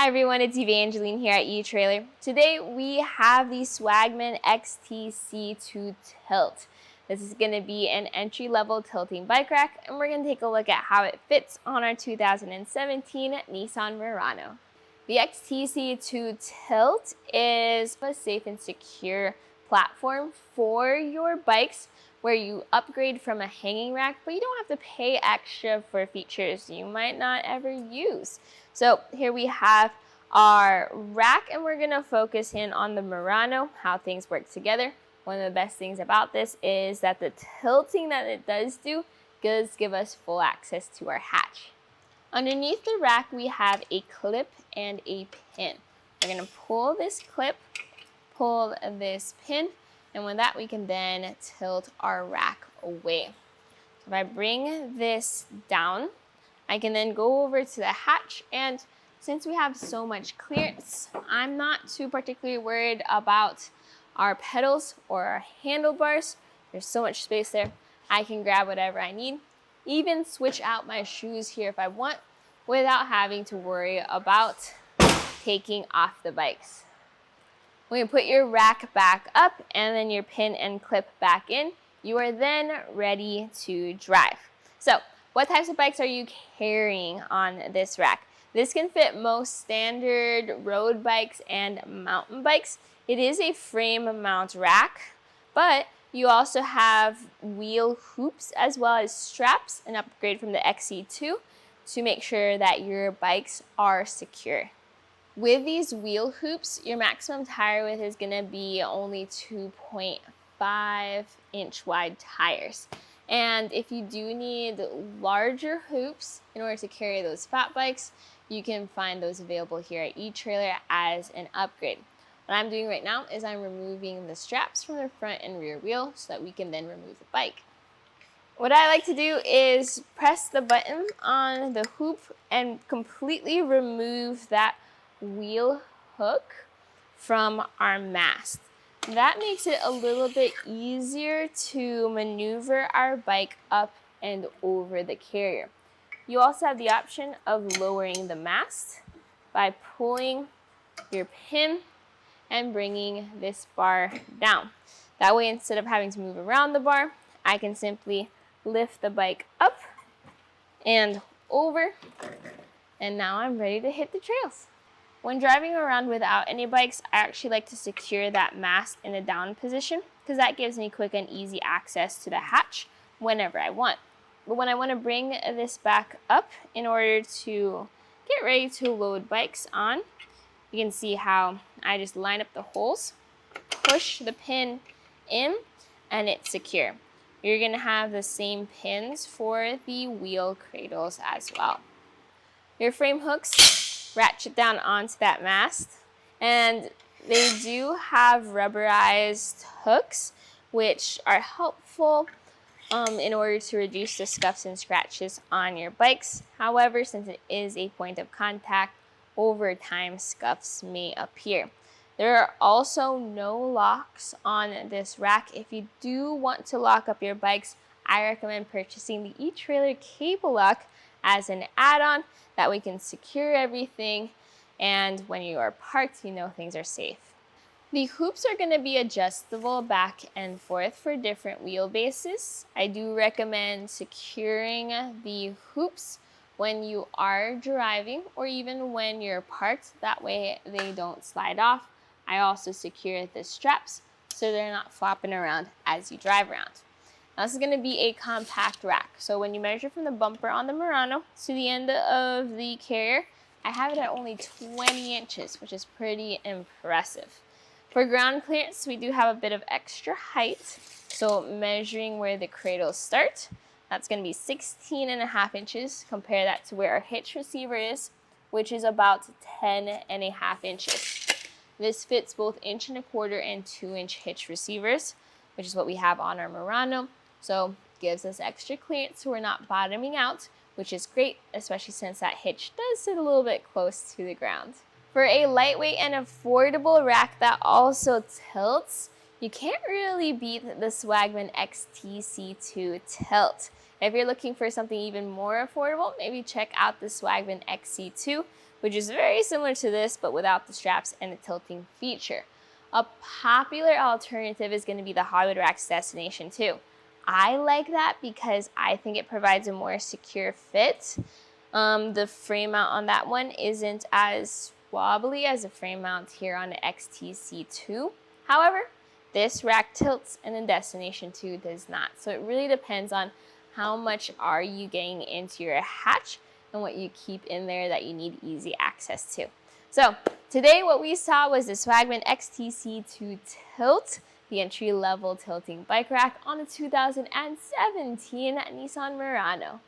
Hi everyone, it's Evangeline here at etrailer. Today we have the Swagman XTC2 TILT. This is going to be an entry-level tilting bike rack, and we're going to take a look at how it fits on our 2017 Nissan Murano. The XTC2 TILT is a safe and secure platform for your bikes where you upgrade from a hanging rack, but you don't have to pay extra for features you might not ever use. So here we have our rack, and we're gonna focus in on the Murano, how things work together. One of the best things about this is that the tilting that it does give us full access to our hatch. Underneath the rack, we have a clip and a pin. We're gonna pull this clip, pull this pin, and with that, we can then tilt our rack away. So if I bring this down, I can then go over to the hatch, and since we have so much clearance, I'm not too particularly worried about our pedals or our handlebars. There's so much space there. I can grab whatever I need, even switch out my shoes here if I want, without having to worry about taking off the bikes. When you put your rack back up and then your pin and clip back in, you are then ready to drive. So, what types of bikes are you carrying on this rack? This can fit most standard road bikes and mountain bikes. It is a frame mount rack, but you also have wheel hoops as well as straps, an upgrade from the XC2 to make sure that your bikes are secure. With these wheel hoops, your maximum tire width is going to be only 2.5 inch wide tires. And if you do need larger hoops in order to carry those fat bikes, you can find those available here at etrailer as an upgrade. What I'm doing right now is I'm removing the straps from the front and rear wheel so that we can then remove the bike. What I like to do is press the button on the hoop and completely remove that wheel hook from our mast. That makes it a little bit easier to maneuver our bike up and over the carrier. You also have the option of lowering the mast by pulling your pin and bringing this bar down. That way, instead of having to move around the bar, I can simply lift the bike up and over, and now I'm ready to hit the trails. When driving around without any bikes, I actually like to secure that mast in a down position because that gives me quick and easy access to the hatch whenever I want. But when I want to bring this back up in order to get ready to load bikes on, you can see how I just line up the holes, push the pin in, and it's secure. You're going to have the same pins for the wheel cradles as well. Your frame hooks ratchet down onto that mast, and they do have rubberized hooks which are helpful in order to reduce the scuffs and scratches on your bikes. However, since it is a point of contact, over time scuffs may appear. There are also no locks on this rack. If you do want to lock up your bikes, I recommend purchasing the etrailer cable lock as an add-on. That we can secure everything, and when you are parked, you know things are safe. The hoops are going to be adjustable back and forth for different wheelbases. I do recommend securing the hoops when you are driving or even when you're parked. That way they don't slide off. I also secure the straps so they're not flopping around as you drive around. Now, this is going to be a compact rack. So when you measure from the bumper on the Murano to the end of the carrier, I have it at only 20 inches, which is pretty impressive. For ground clearance, we do have a bit of extra height. So measuring where the cradles start, that's going to be 16.5 inches. Compare that to where our hitch receiver is, which is about 10.5 inches. This fits both 1.25 and 2-inch hitch receivers, which is what we have on our Murano. So gives us extra clearance so we're not bottoming out, which is great, especially since that hitch does sit a little bit close to the ground. For a lightweight and affordable rack that also tilts, you can't really beat the Swagman XTC2 TILT. If you're looking for something even more affordable, maybe check out the Swagman XC2, which is very similar to this, but without the straps and the tilting feature. A popular alternative is going to be the Hollywood Racks Destination 2. I like that because I think it provides a more secure fit. The frame mount on that one isn't as wobbly as the frame mount here on the XTC2. However, this rack tilts and the Destination 2 does not. So it really depends on how much are you getting into your hatch and what you keep in there that you need easy access to. So today what we saw was the Swagman XTC2 TILT, the entry-level tilting bike rack on a 2017 Nissan Murano.